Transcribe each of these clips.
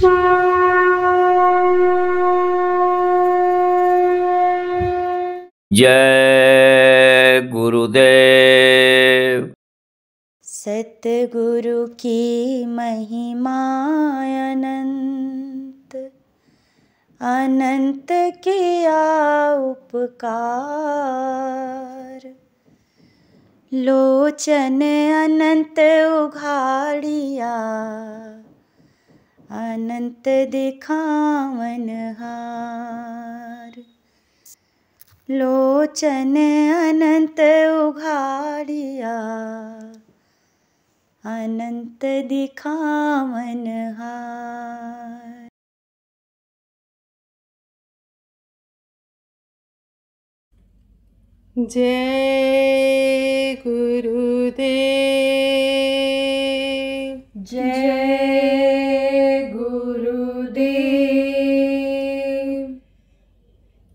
जय गुरुदेव। सतगुरु की महिमा अनंत, अनंत किया उपकार। लोचन अनंत उघाड़िया, अनंत दिखावन हार। लोचन अनंत उघाड़िया, अनंत दिखावन हार। जय गुरुदेव। जय गुरुदेव।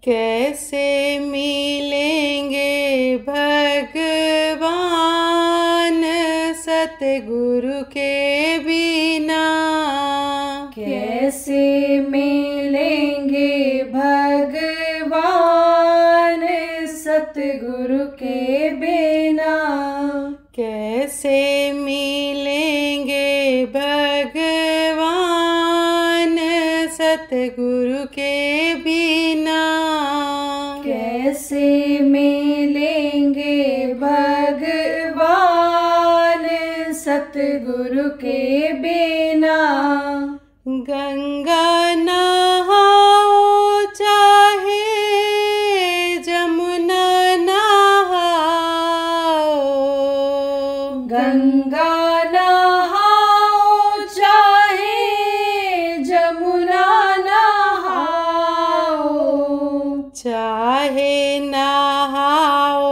कैसे मिलेंगे भगवान सतगुरु के बिना। कैसे मिलेंगे भगवान सतगुरु के बिना। कैसे मिलेंगे भगवान सतगुरु के बिना। कैसे मिलेंगे भगवान सतगुरु के बिना। गंगा नहाओ चाहे जमुना नहाओ। गंगा नहाओ चाहे जमुना नहाओ। चाहे नहाओ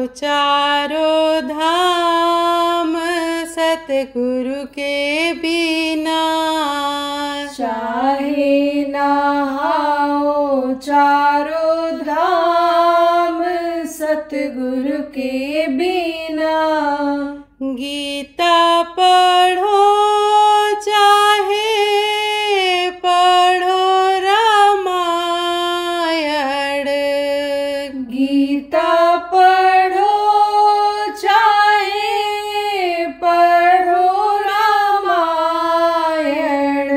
चारों धाम सतगुरु के बिना। चाहे नहाओ चारों धाम सतगुरु के बिना। गीता पढ़ो चाहे पढ़ो रामायण। गीता पढ़ो चाहे पढ़ो रामायण।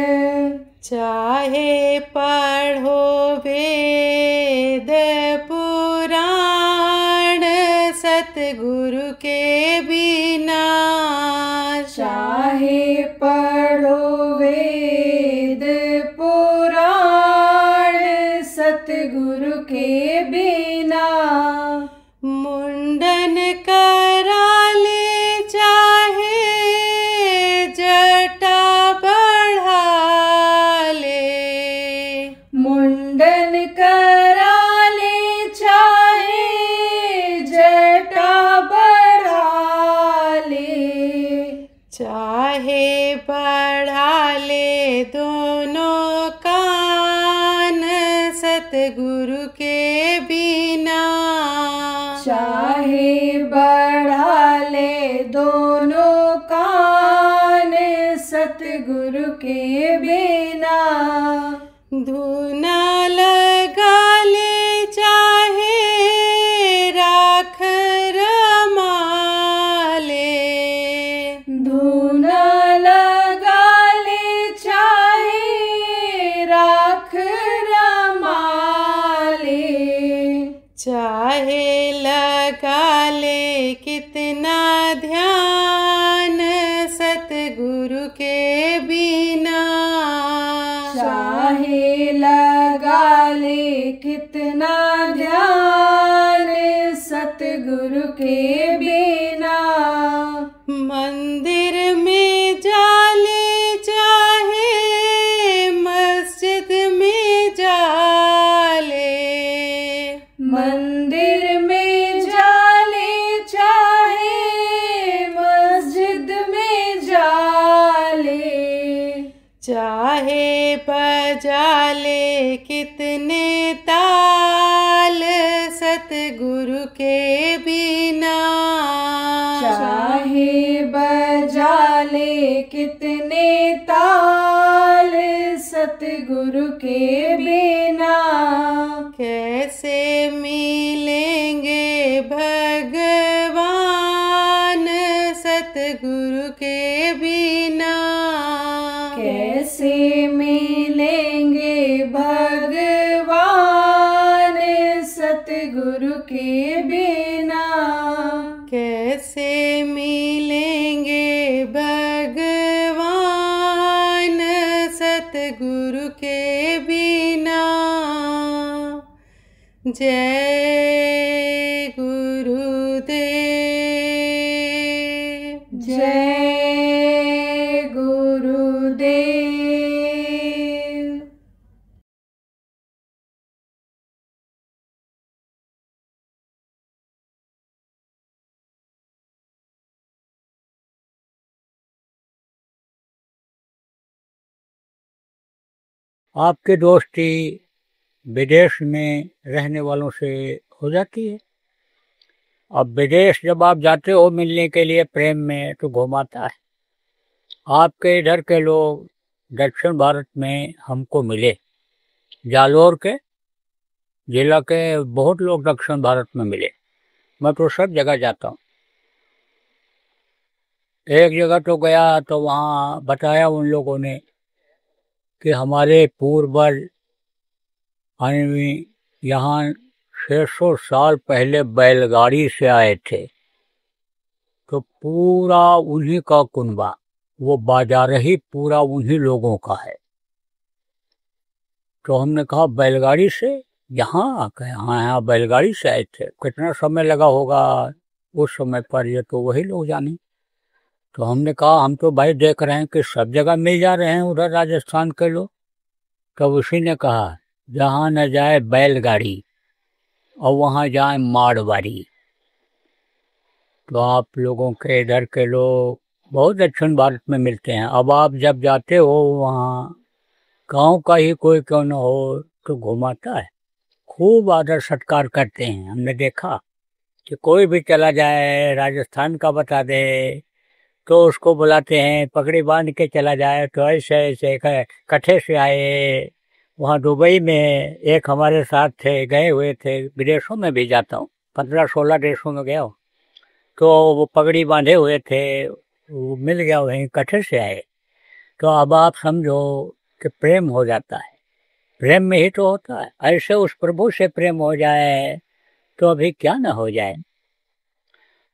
चाहे पढ़ो वेद पुराण सतगुरु के बिना। चाहे पढ़ो वेद पुराण सतगुरु के बिना। मुंडन करा ले चाहे जटा बढ़ा ले। मुंडन करा ले चाहे जटा बढ़ा ले। चाहे बढ़ा ले दोनों कान सतगुरु के बिना। चाहे बढ़ा ले दोनों कान सतगुरु के बिना। धूना लगा ले चाहे राख रमा ले। धूना लगा ले चाहे राख रमा ले। चाहे लगा ले कितना ध्यान सतगुरु के बिना। चाहे लगा ले कितना ध्यान सतगुरु के बिना। मंदिर में जाले चाहे मस्जिद में जाले। मंदिर में जाले चाहे मस्जिद में जाले। चाहे बजा ले कितने ताल सतगुरु के बिना। चाहे बजा ले कितने ताल सतगुरु के बिना। कैसे मिलेंगे भगवान सतगुरु के बिना। कैसे मिलेंगे भगवान सतगुरु के बिना। कैसे मिलेंगे भगवान सतगुरु के बिना। जय गुरुदेव। जय गुरुदेव। आपकी दोस्ती विदेश में रहने वालों से हो जाती है। अब विदेश जब आप जाते हो मिलने के लिए प्रेम में तो घुमाता है। आपके इधर के लोग दक्षिण भारत में हमको मिले, जालोर के जिला के बहुत लोग दक्षिण भारत में मिले। मैं तो सब जगह जाता हूँ। एक जगह तो गया तो वहाँ बताया उन लोगों ने कि हमारे पूर्वज यहाँ 600 साल पहले बैलगाड़ी से आए थे, तो पूरा उन्हीं का कुनबा, वो बाजार ही पूरा उन्हीं लोगों का है। तो हमने कहा बैलगाड़ी से यहाँ आ गए? हाँ, यहाँ बैलगाड़ी से आए थे। कितना समय लगा होगा उस समय पर, ये तो वही लोग जाने। तो हमने कहा हम तो भाई देख रहे हैं कि सब जगह मिल जा रहे हैं उधर राजस्थान के लोग। तब उसी ने कहा जहाँ न जाए बैलगाड़ी और वहाँ जाए मारवाड़ी। तो आप लोगों के इधर के लोग बहुत दक्षिण भारत में मिलते हैं। अब आप जब जाते हो वहाँ गांव का ही कोई क्यों न हो तो घुमाता है, खूब आदर सत्कार करते हैं। हमने देखा कि कोई भी चला जाए राजस्थान का बता दे तो उसको बुलाते हैं, पगड़ी बांध के चला जाए तो ऐसे ऐसे कट्ठे से आए। वहाँ दुबई में एक हमारे साथ थे, गए हुए थे, विदेशों में भी जाता हूँ, 15-16 देशों में गया हूँ। तो वो पगड़ी बांधे हुए थे, वो मिल गया, वहीं कट्ठे से आए। तो अब आप समझो कि प्रेम हो जाता है। प्रेम में ही तो होता है। ऐसे उस प्रभु से प्रेम हो जाए तो अभी क्या न हो जाए।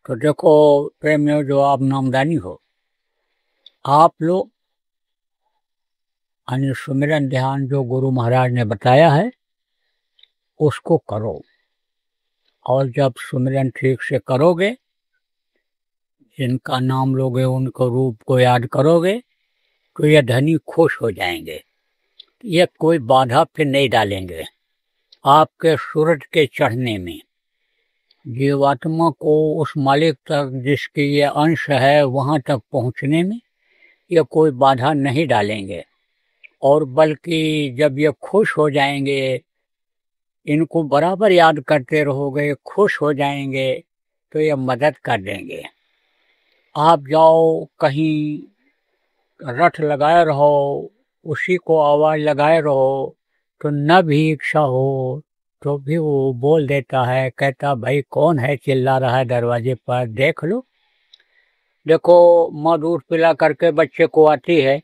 तो देखो प्रेम में जो आप नामदानी हो, आप लोग यानी सुमिरन ध्यान जो गुरु महाराज ने बताया है उसको करो। और जब सुमिरन ठीक से करोगे, जिनका नाम लोगे उनको रूप को याद करोगे, तो ये धनी खुश हो जाएंगे। ये कोई बाधा फिर नहीं डालेंगे आपके सूरज के चढ़ने में। जीवात्मा को उस मालिक तक जिसकी ये अंश है वहाँ तक पहुँचने में ये कोई बाधा नहीं डालेंगे। और बल्कि जब ये खुश हो जाएंगे, इनको बराबर याद करते रहोगे, खुश हो जाएंगे तो ये मदद कर देंगे। आप जाओ कहीं रट लगाए रहो, उसी को आवाज़ लगाए रहो, तो न भी इच्छा हो तो भी वो बोल देता है, कहता भाई कौन है चिल्ला रहा है दरवाजे पर, देख लो। देखो माँ दूध पिला करके बच्चे को आती है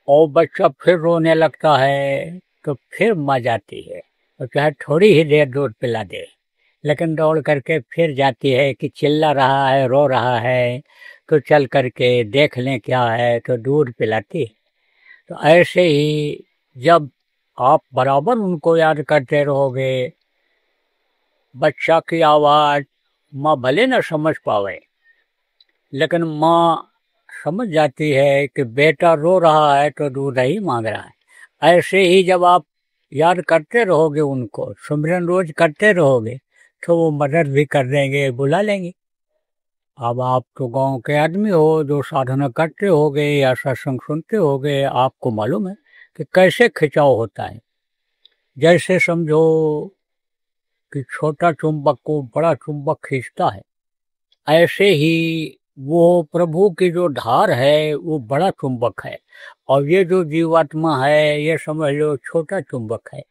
और बच्चा फिर रोने लगता है तो फिर माँ जाती है, तो चाहे थोड़ी ही देर दूध पिला दे, लेकिन दौड़ करके फिर जाती है कि चिल्ला रहा है, रो रहा है, तो चल करके देख लें क्या है, तो दूध पिलाती है। तो ऐसे ही जब आप बराबर उनको याद करते रहोगे, बच्चा की आवाज़ माँ भले न समझ पावे, लेकिन माँ समझ जाती है कि बेटा रो रहा है तो दूध ही मांग रहा है। ऐसे ही जब आप याद करते रहोगे उनको, सुमिरन रोज करते रहोगे, तो वो मदद भी कर देंगे, बुला लेंगे। अब आप तो गांव के आदमी हो जो साधना करते होगे या सत्संग सुनते होगे, आपको मालूम है कि कैसे खिंचाव होता है। जैसे समझो कि छोटा चुंबक को बड़ा चुंबक खींचता है, ऐसे ही वो प्रभु की जो धार है वो बड़ा चुंबक है, और ये जो जीवात्मा है ये समझ लो छोटा चुंबक है।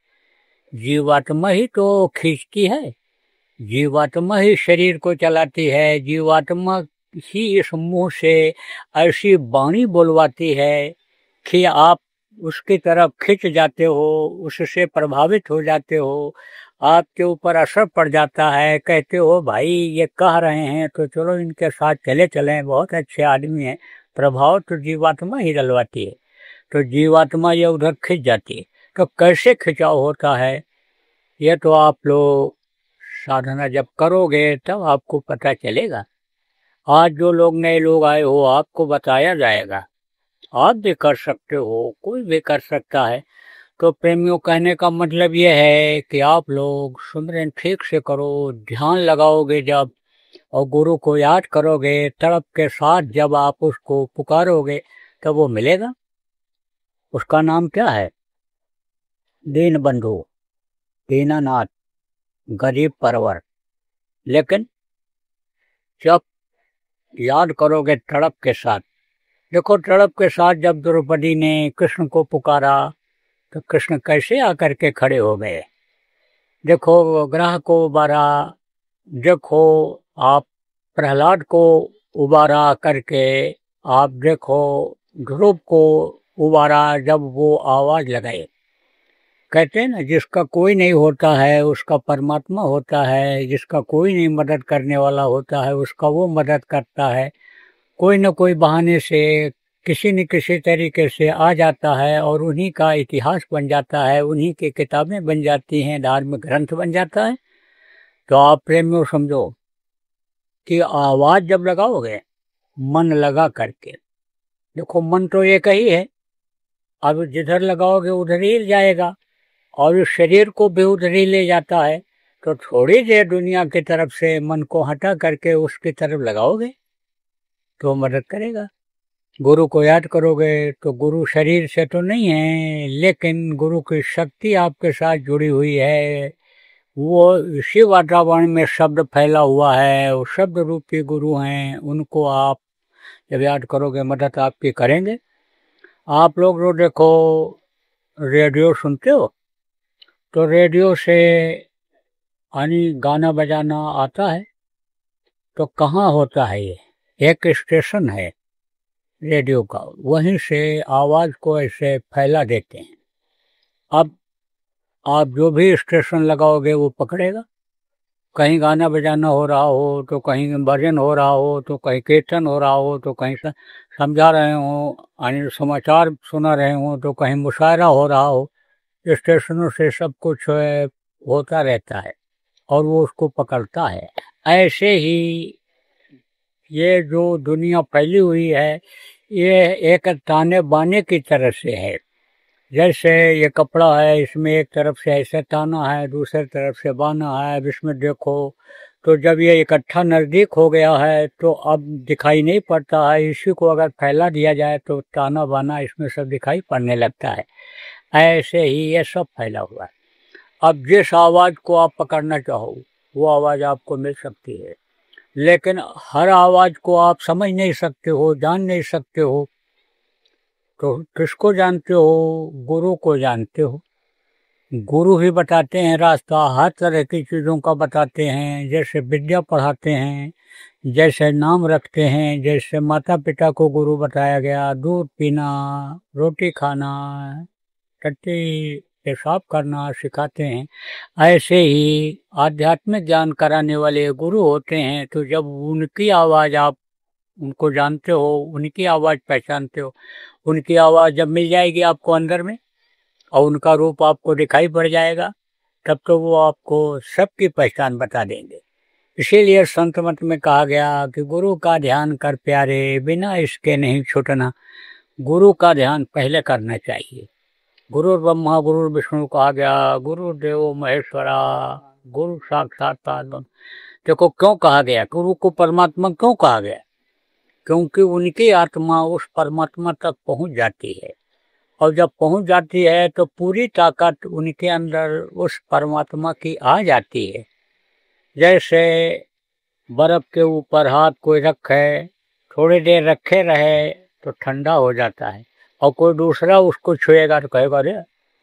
जीवात्मा ही तो खींचती है, जीवात्मा ही शरीर को चलाती है, जीवात्मा ही इस मुंह से ऐसी वाणी बोलवाती है कि आप उसकी तरफ खिंच जाते हो, उससे प्रभावित हो जाते हो, आपके ऊपर असर पड़ जाता है, कहते हो भाई ये कह रहे हैं तो चलो इनके साथ चले चलें, बहुत अच्छे आदमी हैं। प्रभाव तो जीवात्मा ही डलवाती है, तो जीवात्मा ये उधर खिंच जाती है। तो कैसे खिंचाव होता है ये तो आप लोग साधना जब करोगे तब आपको पता चलेगा। आज जो लोग नए लोग आए हो आपको बताया जाएगा, आप भी कर सकते हो, कोई भी कर सकता है। तो प्रेमियों, कहने का मतलब ये है कि आप लोग सुमिरन ठीक से करो, ध्यान लगाओगे जब और गुरु को याद करोगे, तड़प के साथ जब आप उसको पुकारोगे तब वो मिलेगा। उसका नाम क्या है? दीन बंधु, दीनानाथ, गरीब परवर। लेकिन जब याद करोगे तड़प के साथ, देखो तड़प के साथ जब द्रौपदी ने कृष्ण को पुकारा तो कृष्ण कैसे आकर के खड़े हो गए। देखो ग्रह को उबारा, देखो आप प्रहलाद को उबारा करके, आप देखो ध्रुव को उबारा जब वो आवाज लगाए। कहते हैं ना, जिसका कोई नहीं होता है उसका परमात्मा होता है, जिसका कोई नहीं मदद करने वाला होता है उसका वो मदद करता है। कोई न कोई बहाने से किसी न किसी तरीके से आ जाता है और उन्हीं का इतिहास बन जाता है, उन्हीं की किताबें बन जाती हैं, धार्मिक ग्रंथ बन जाता है। तो आप प्रेमियों समझो कि आवाज जब लगाओगे मन लगा करके, देखो मन तो एक ही है, अब जिधर लगाओगे उधर ही जाएगा और इस शरीर को भी उधर ही ले जाता है। तो थोड़ी देर दुनिया की तरफ से मन को हटा करके उसकी तरफ लगाओगे तो मदद करेगा। गुरु को याद करोगे तो गुरु शरीर से तो नहीं है, लेकिन गुरु की शक्ति आपके साथ जुड़ी हुई है। वो इसी वातावरण में शब्द फैला हुआ है, वो शब्द रूपी गुरु हैं, उनको आप जब याद करोगे मदद आपकी करेंगे। आप लोग जो देखो रेडियो सुनते हो, तो रेडियो से यानी गाना बजाना आता है, तो कहाँ होता है ये? एक स्टेशन है रेडियो का, वहीं से आवाज को ऐसे फैला देते हैं। अब आप जो भी स्टेशन लगाओगे वो पकड़ेगा। कहीं गाना बजाना हो रहा हो तो कहीं भजन हो रहा हो तो कहीं कीर्तन हो रहा हो तो कहीं समझा रहे हो, यानी समाचार सुना रहे हो तो कहीं मुशायरा हो रहा हो। स्टेशनों से सब कुछ होता रहता है और वो उसको पकड़ता है। ऐसे ही ये जो दुनिया फैली हुई है ये एक ताने बाने की तरह से है। जैसे ये कपड़ा है, इसमें एक तरफ से ऐसे ताना है, दूसरी तरफ से बाना है। अब इसमें देखो तो जब ये इकट्ठा नज़दीक हो गया है तो अब दिखाई नहीं पड़ता है। इसी को अगर फैला दिया जाए तो ताना बाना इसमें सब दिखाई पड़ने लगता है। ऐसे ही ये सब फैला हुआ है। अब जिस आवाज़ को आप पकड़ना चाहो वो आवाज़ आपको मिल सकती है, लेकिन हर आवाज़ को आप समझ नहीं सकते हो, जान नहीं सकते हो। तो किसको जानते हो? गुरु को जानते हो। गुरु ही बताते हैं रास्ता, हर तरह की चीज़ों का बताते हैं। जैसे विद्या पढ़ाते हैं, जैसे नाम रखते हैं, जैसे माता पिता को गुरु बताया गया, दूध पीना, रोटी खाना, टट्टी पेशाब करना सिखाते हैं। ऐसे ही आध्यात्मिक ज्ञान कराने वाले गुरु होते हैं। तो जब उनकी आवाज़ आप उनको जानते हो, उनकी आवाज़ पहचानते हो, उनकी आवाज़ जब मिल जाएगी आपको अंदर में और उनका रूप आपको दिखाई पड़ जाएगा, तब तो वो आपको सबकी पहचान बता देंगे। इसीलिए संत मत में कहा गया कि गुरु का ध्यान कर प्यारे, बिना इसके नहीं छूटना। गुरु का ध्यान पहले करना चाहिए। गुरु ब्रह्मा गुरु विष्णु कहा गया, गुरुदेव महेश्वरा, गुरु साक्षात परब्रह्म। देखो क्यों कहा गया, गुरु को परमात्मा क्यों कहा गया? क्योंकि उनकी आत्मा उस परमात्मा तक पहुंच जाती है, और जब पहुंच जाती है तो पूरी ताकत उनके अंदर उस परमात्मा की आ जाती है। जैसे बर्फ के ऊपर हाथ कोई रखे थोड़ी देर रखे रहे तो ठंडा हो जाता है, और कोई दूसरा उसको छुएगा तो कहेगा अरे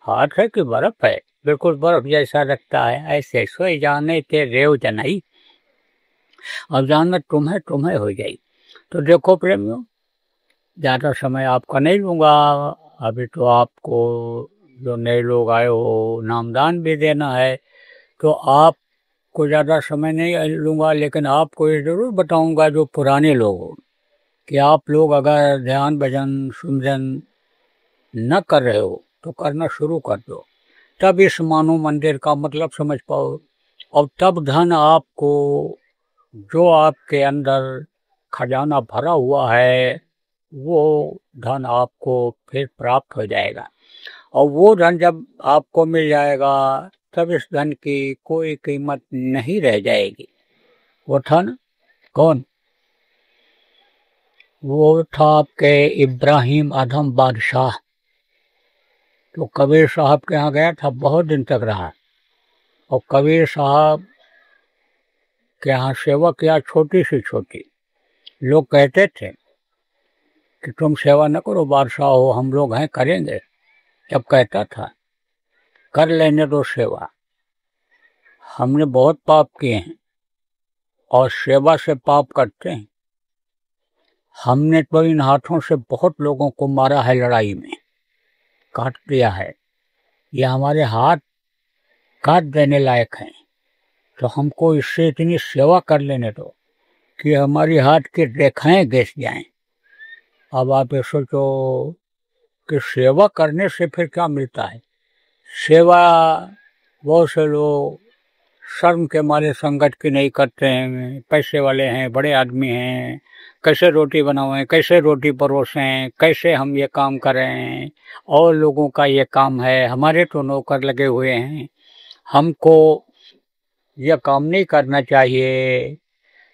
हाथ है कि बर्फ है, बिल्कुल बर्फ जैसा लगता है। ऐसे सोई जाने ते रेव जनई, अब जानत तुम्हें तुम्हें हो जाई। तो देखो प्रेमियों, ज़्यादा समय आपका नहीं लूँगा, अभी तो आपको जो नए लोग आए हो नामदान भी देना है, तो आपको ज़्यादा समय नहीं लूँगा, लेकिन आपको ये ज़रूर बताऊँगा जो पुराने लोग हो, कि आप लोग अगर ध्यान भजन सुमरन न कर रहे हो तो करना शुरू कर दो, तब इस मानव मंदिर का मतलब समझ पाओ, और तब धन आपको, जो आपके अंदर खजाना भरा हुआ है, वो धन आपको फिर प्राप्त हो जाएगा। और वो धन जब आपको मिल जाएगा तब इस धन की कोई कीमत नहीं रह जाएगी। वो धन कौन? वो था आपके इब्राहिम आदम बादशाह। तो कबीर साहब के यहाँ गया था, बहुत दिन तक रहा, और कबीर साहब के यहाँ सेवा किया छोटी से छोटी। लोग कहते थे कि तुम सेवा न करो, बादशाह हो, हम लोग हैं करेंगे। जब कहता था कर लेने दो सेवा, हमने बहुत पाप किए हैं और सेवा से पाप करते हैं। हमने तो इन हाथों से बहुत लोगों को मारा है, लड़ाई में काट दिया है, ये हमारे हाथ काट देने लायक हैं, तो हमको इससे इतनी सेवा कर लेने दो कि हमारी हाथ की रेखाएं घिस जाएं। अब आप ये सोचो कि सेवा करने से फिर क्या मिलता है। सेवा बहुत से लोग शर्म के मारे संगत की नहीं करते हैं, पैसे वाले हैं, बड़े आदमी हैं, कैसे रोटी बनावें, कैसे रोटी परोसें, कैसे हम ये काम करें, और लोगों का ये काम है, हमारे तो नौकर लगे हुए हैं, हमको यह काम नहीं करना चाहिए।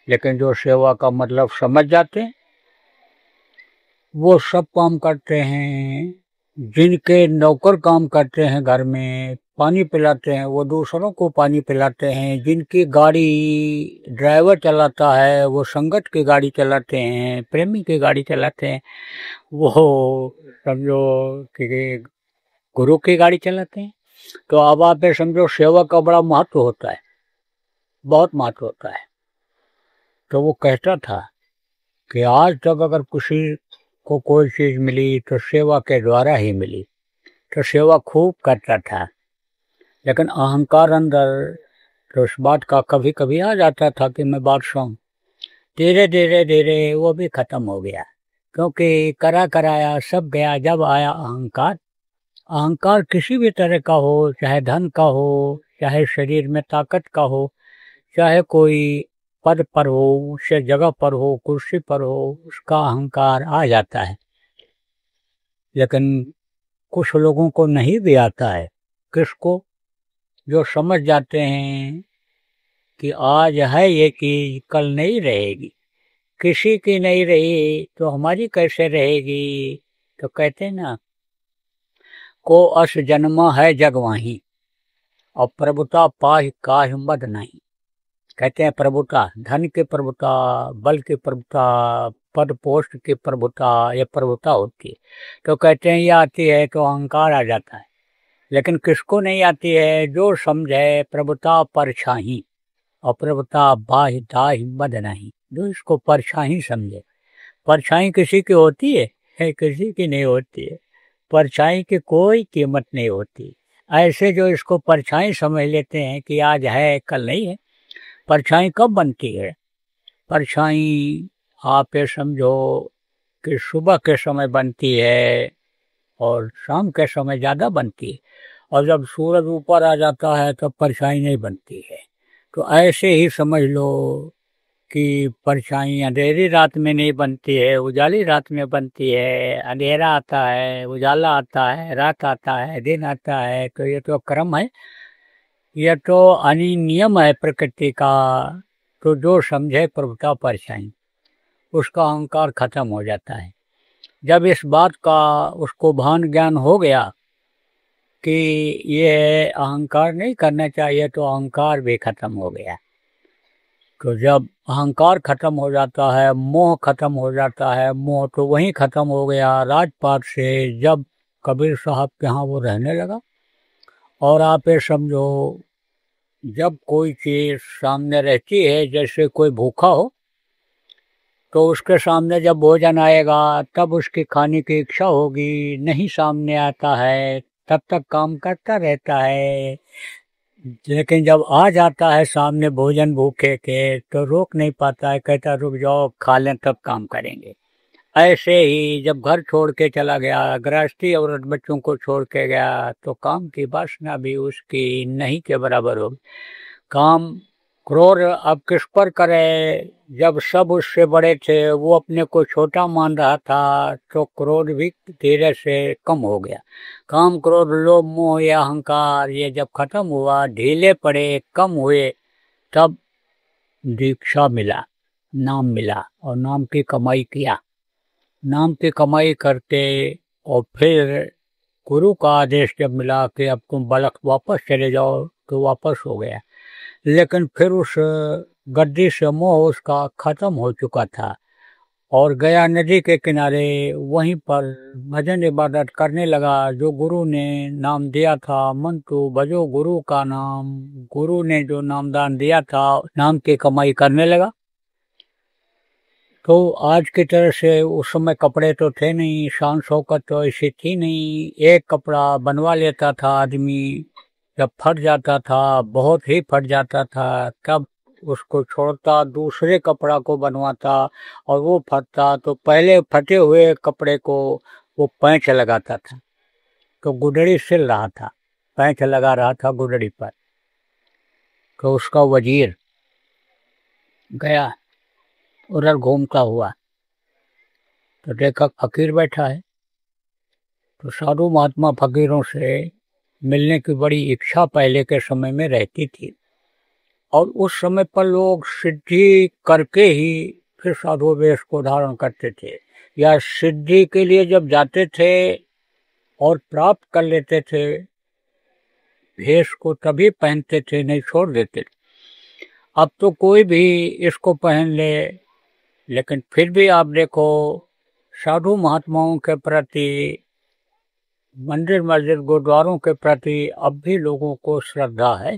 लेकिन जो सेवा का मतलब समझ जाते हैं वो सब काम करते हैं। जिनके नौकर काम करते हैं घर में, पानी पिलाते हैं, वो दूसरों को पानी पिलाते हैं। जिनकी गाड़ी ड्राइवर चलाता है वो संगत की गाड़ी चलाते हैं, प्रेमी की गाड़ी चलाते हैं, वो समझो कि गुरु की गाड़ी चलाते हैं। तो अब आप ये समझो सेवा का बड़ा महत्व होता है, बहुत महत्व होता है। तो वो कहता था कि आज तक अगर किसी को कोई चीज़ मिली तो सेवा के द्वारा ही मिली, तो सेवा खूब करता था। लेकिन अहंकार अंदर तो उस बात का कभी कभी आ जाता था कि मैं बादशाह हूँ। धीरे धीरे धीरे वो भी ख़त्म हो गया, क्योंकि करा कराया सब गया। जब आया अहंकार, अहंकार किसी भी तरह का हो, चाहे धन का हो, चाहे शरीर में ताकत का हो, चाहे कोई पद पर हो, उस जगह पर हो, कुर्सी पर हो, उसका अहंकार आ जाता है। लेकिन कुछ लोगों को नहीं भी आता है। किसको? जो समझ जाते हैं कि आज है ये चीज, कल नहीं रहेगी, किसी की नहीं रही तो हमारी कैसे रहेगी। तो कहते हैं ना, को अस जन्मा है जग वाही, और प्रभुता पाहि काहि मद नहीं। कहते हैं प्रभुता, धन की प्रभुता, बल की प्रभुता, पद पोस्ट की प्रभुता, ये प्रभुता होती है। तो कहते हैं ये आती है तो अहंकार आ जाता है। लेकिन किसको नहीं आती है? जो समझे प्रभुता परछाही, और प्रभुता बाहि दाहि मद नहीं, जो इसको परछाही समझे। परछाई किसी की होती है? किसी की नहीं होती है। परछाई की कोई कीमत नहीं होती। ऐसे जो इसको परछाई समझ लेते हैं कि आज है कल नहीं है। परछाई कब बनती है? परछाई आप ये समझो कि सुबह के समय बनती है और शाम के समय ज़्यादा बनती है, और जब सूरज ऊपर आ जाता है तब परछाई नहीं बनती है। तो ऐसे ही समझ लो कि परछाई अंधेरी रात में नहीं बनती है, उजाली रात में बनती है। अंधेरा आता है, उजाला आता है, रात आता है, दिन आता है। तो ये तो क्रम है, यह तो नियम है प्रकृति का। तो जो समझे प्रभुता परछाई, उसका अहंकार खत्म हो जाता है। जब इस बात का उसको भान ज्ञान हो गया कि ये अहंकार नहीं करना चाहिए, तो अहंकार भी खत्म हो गया। तो जब अहंकार खत्म हो जाता है, मोह खत्म हो जाता है, मोह तो वहीं खत्म हो गया राजपाट से जब कबीर साहब के यहाँ वो रहने लगा। और आप ये समझो, जब कोई चीज़ सामने रहती है, जैसे कोई भूखा हो तो उसके सामने जब भोजन आएगा तब उसकी खाने की इच्छा होगी, नहीं सामने आता है तब तक काम करता रहता है। लेकिन जब आ जाता है सामने भोजन भूखे के तो रोक नहीं पाता है, कहता रुक जाओ खा लें तब काम करेंगे। ऐसे ही जब घर छोड़ के चला गया, गृहस्थी और बच्चों को छोड़ के गया, तो काम की वासना भी उसकी नहीं के बराबर होगी। काम क्रोध अब किस पर करे, जब सब उससे बड़े थे वो अपने को छोटा मान रहा था तो क्रोध भी धीरे से कम हो गया। काम क्रोध लोभ मोह या अहंकार ये जब खत्म हुआ, ढीले पड़े, कम हुए, तब दीक्षा मिला, नाम मिला और नाम की कमाई किया। नाम की कमाई करते और फिर गुरु का आदेश जब मिला कि अब तुम बलख वापस चले जाओ, तो वापस हो गया। लेकिन फिर उस गद्दी से मोह उसका खत्म हो चुका था और गया नदी के किनारे, वहीं पर भजन इबादत करने लगा। जो गुरु ने नाम दिया था, मंतु भजो गुरु का नाम, गुरु ने जो नामदान दिया था, नाम की कमाई करने लगा। तो आज की तरह से उस समय कपड़े तो थे नहीं, शान शौकत तो ऐसी थी नहीं। एक कपड़ा बनवा लेता था आदमी, जब फट जाता था, बहुत ही फट जाता था, तब उसको छोड़ता, दूसरे कपड़ा को बनवाता और वो फटता तो पहले फटे हुए कपड़े को वो पैंच लगाता था। तो गुदड़ी सिल रहा था, पैंच लगा रहा था गुदड़ी पर। तो उसका वजीर गया उधर घूमता हुआ तो देखा फकीर बैठा है। तो साधु महात्मा फकीरों से मिलने की बड़ी इच्छा पहले के समय में रहती थी और उस समय पर लोग सिद्धि करके ही फिर साधु वेश को धारण करते थे, या सिद्धि के लिए जब जाते थे और प्राप्त कर लेते थे वेश को तभी पहनते थे, नहीं छोड़ देते थे। अब तो कोई भी इसको पहन ले, लेकिन फिर भी आप देखो साधु महात्माओं के प्रति, मंदिर मस्जिद गुरुद्वारों के प्रति अब भी लोगों को श्रद्धा है।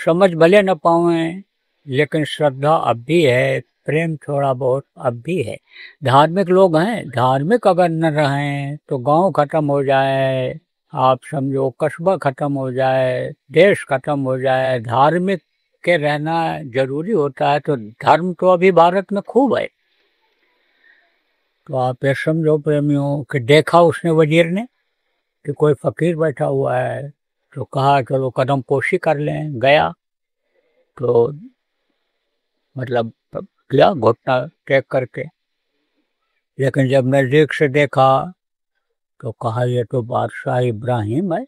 समझ भले न पाएं लेकिन श्रद्धा अब भी है, प्रेम थोड़ा बहुत अब भी है। धार्मिक लोग हैं, धार्मिक अगर न रहें तो गांव खत्म हो जाए, आप समझो कस्बा खत्म हो जाए, देश खत्म हो जाए, धार्मिक के रहना जरूरी होता है। तो धर्म तो अभी भारत में खूब है। तो आप ये समझो प्रेमियों कि देखा उसने वजीर ने कि कोई फकीर बैठा हुआ है, तो कहा चलो कदम पोशी कर लें। गया तो मतलब किया घुटना टेक करके, लेकिन जब नजदीक से देखा तो कहा ये तो बादशाह इब्राहिम है।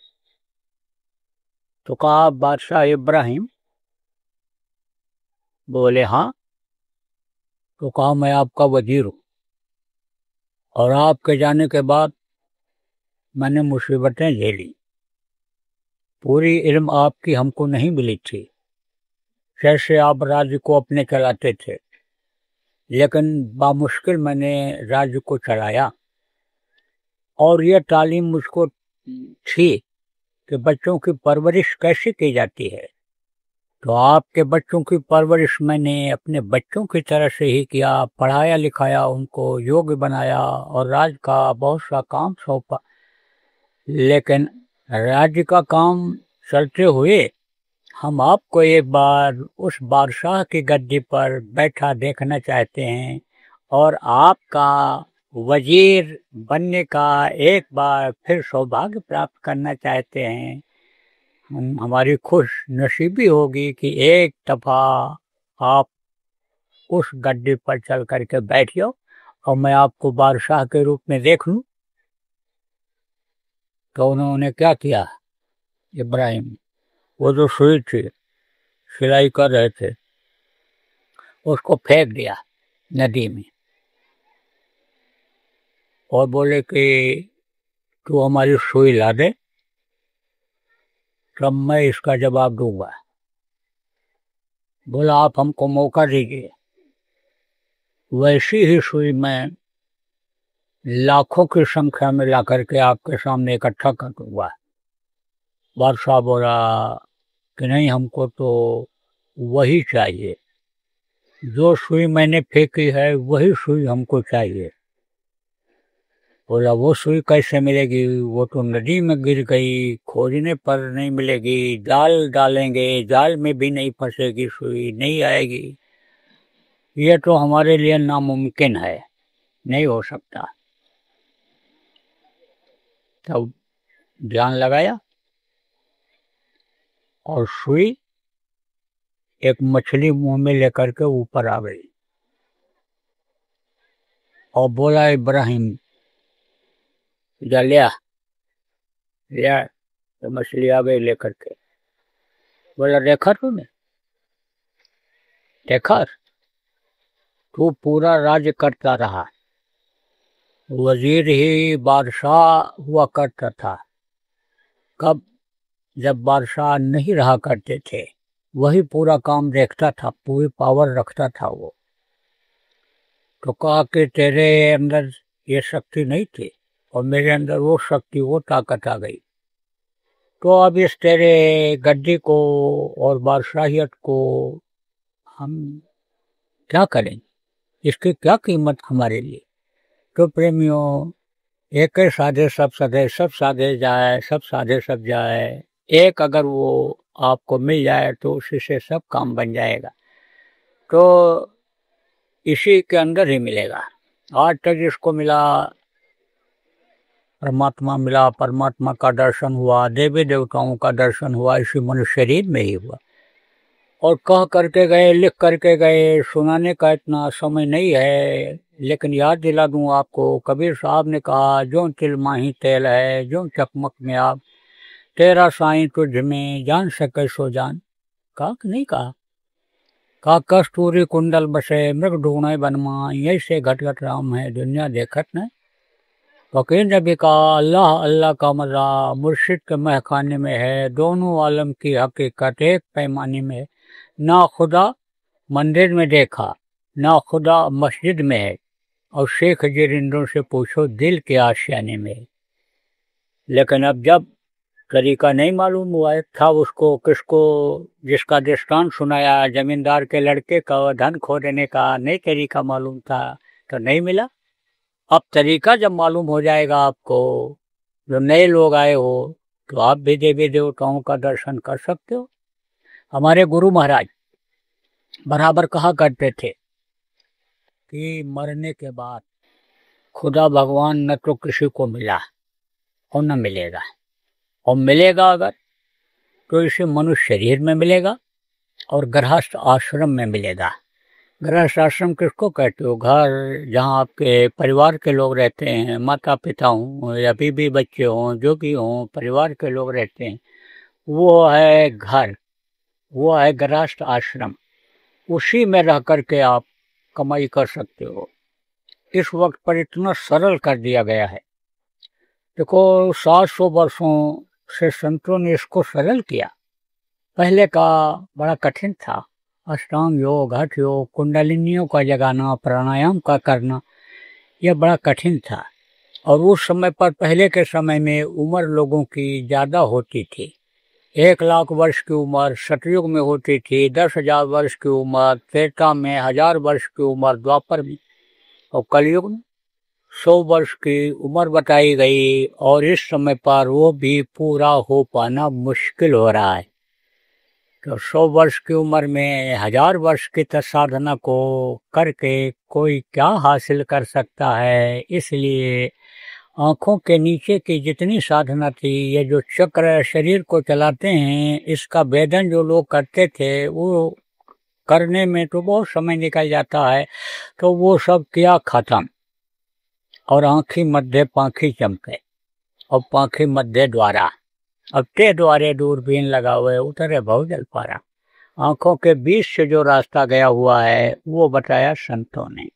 तो कहा बादशाह इब्राहिम? बोले हाँ। तो कहा मैं आपका वजीर हूँ और आपके जाने के बाद मैंने मुसीबतें झेली, पूरी इल्म आपकी हमको नहीं मिली थी। जैसे आप राज्य को अपने चलाते थे, लेकिन बामुश्किल मैंने राज्य को चलाया और यह तालीम मुझको थी कि बच्चों की परवरिश कैसे की जाती है। तो आपके बच्चों की परवरिश मैंने अपने बच्चों की तरह से ही किया, पढ़ाया लिखाया, उनको योग्य बनाया और राज्य का बहुत सा काम सौंपा। लेकिन राज्य का काम चलते हुए हम आपको एक बार उस बादशाह की गद्दी पर बैठा देखना चाहते हैं और आपका वजीर बनने का एक बार फिर सौभाग्य प्राप्त करना चाहते हैं। हमारी खुश नसीबी होगी कि एक दफा आप उस गद्दी पर चल करके बैठियो और मैं आपको बादशाह के रूप में देख लूं। तो उन्होंने क्या किया, इब्राहिम वो जो सुई थी सिलाई कर रहे थे उसको फेंक दिया नदी में और बोले कि तू हमारी सुई ला दे, तब मैं इसका जवाब दूंगा। बोला आप हमको मौका दीजिए। वैसी ही सुई मैं लाखों की संख्या में ला करके आपके सामने इकट्ठा कर दूंगा। बादशाह बोला कि नहीं, हमको तो वही चाहिए, जो सुई मैंने फेंकी है वही सुई हमको चाहिए। बोला वो सुई कैसे मिलेगी, वो तो नदी में गिर गई, खोजने पर नहीं मिलेगी, जाल डालेंगे जाल में भी नहीं फंसेगी, सुई नहीं आएगी, ये तो हमारे लिए नामुमकिन है, नहीं हो सकता। तब ध्यान लगाया और सुई एक मछली मुंह में लेकर के ऊपर आ गई और बोला इब्राहिम जा लिया लिया, तो मछली आ गई लेकर के। बोला देखा तूने, देखा तू पूरा राज्य करता रहा, वजीर ही बादशाह हुआ करता था। कब, जब बादशाह नहीं रहा करते थे, वही पूरा काम देखता था, पूरी पावर रखता था वो। तो कहा कि तेरे अंदर ये शक्ति नहीं थी और मेरे अंदर वो शक्ति, वो ताकत आ गई, तो अब इस तेरे गद्दी को और बादशाहियत को हम क्या करें, इसकी क्या कीमत हमारे लिए। तो प्रेमियों, एक ही साधे सब सधे, सब साधे जाए, सब साधे सब जाए, एक अगर वो आपको मिल जाए तो उसी से सब काम बन जाएगा। तो इसी के अंदर ही मिलेगा। आज तक जिसको मिला, परमात्मा मिला, परमात्मा का दर्शन हुआ, देवी देवताओं का दर्शन हुआ, इसी मनुष्य शरीर में ही हुआ। और कह करके गए, लिख करके गए, सुनाने का इतना समय नहीं है, लेकिन याद दिला दूं आपको, कबीर साहब ने कहा जो तिल माही तेल है, जो चकमक में आप, तेरा साईं तुझ में जान सके सो जान। कहा कि नहीं कहा, कस्तूरी कुंडल बसे मृग ढूंढे बनमा, ऐसे घट घट राम है दुनिया देखत न। फकीर ने भी कहा अल्लाह अल्लाह का मजा मुर्शिद के महखाने में है, दोनों आलम की हकीकत एक पैमाने में है, ना खुदा मंदिर में देखा, ना खुदा मस्जिद में है, और शेख जिरिंदों से पूछो दिल के आशियाने में है। लेकिन अब जब तरीका नहीं मालूम हुआ है, था उसको किसको, जिसका दृष्टांत सुनाया जमींदार के लड़के का धन खो देने का नहीं तरीका मालूम था तो नहीं मिला। अब तरीका जब मालूम हो जाएगा आपको, जो नए लोग आए हो, तो आप भी देवी देवताओं का दर्शन कर सकते हो। हमारे गुरु महाराज बराबर कहा करते थे कि मरने के बाद खुदा भगवान न तो किसी को मिला और न मिलेगा, और मिलेगा अगर तो इसे मनुष्य शरीर में मिलेगा और गृहस्थ आश्रम में मिलेगा। गृहस्थ आश्रम किसको कहते हो, घर जहाँ आपके परिवार के लोग रहते हैं, माता पिता हों या बीबी बच्चे हों, जो भी हों, परिवार के लोग रहते हैं, वो है घर, वो है गृहस्थ आश्रम। उसी में रह करके आप कमाई कर सकते हो। इस वक्त पर इतना सरल कर दिया गया है। देखो 700 वर्षों से संतों ने इसको सरल किया। पहले का बड़ा कठिन था, अष्टांग योग, हठ योग, कुंडलिनियों का जगाना, प्राणायाम का करना, यह बड़ा कठिन था। और उस समय पर, पहले के समय में उम्र लोगों की ज़्यादा होती थी। 1 लाख वर्ष की उम्र सतयुग में होती थी, 10,000 वर्ष की उम्र त्रेता में, 1000 वर्ष की उम्र द्वापर में, और कलयुग में 100 वर्ष की उम्र बताई गई। और इस समय पर वो भी पूरा हो पाना मुश्किल हो रहा है। तो 100 वर्ष की उम्र में 1000 वर्ष की साधना को करके कोई क्या हासिल कर सकता है। इसलिए आँखों के नीचे की जितनी साधना थी, ये जो चक्र शरीर को चलाते हैं, इसका वेदन जो लोग करते थे, वो करने में तो बहुत समय निकल जाता है। तो वो सब किया खत्म, और आँखी मध्य पाँखी चमके, और पाँखी मध्य द्वारा, अब ते द्वारे दूरबीन लगा हुए उतरे बहुजल पारा। आँखों के बीच से जो रास्ता गया हुआ है वो बताया संतों ने।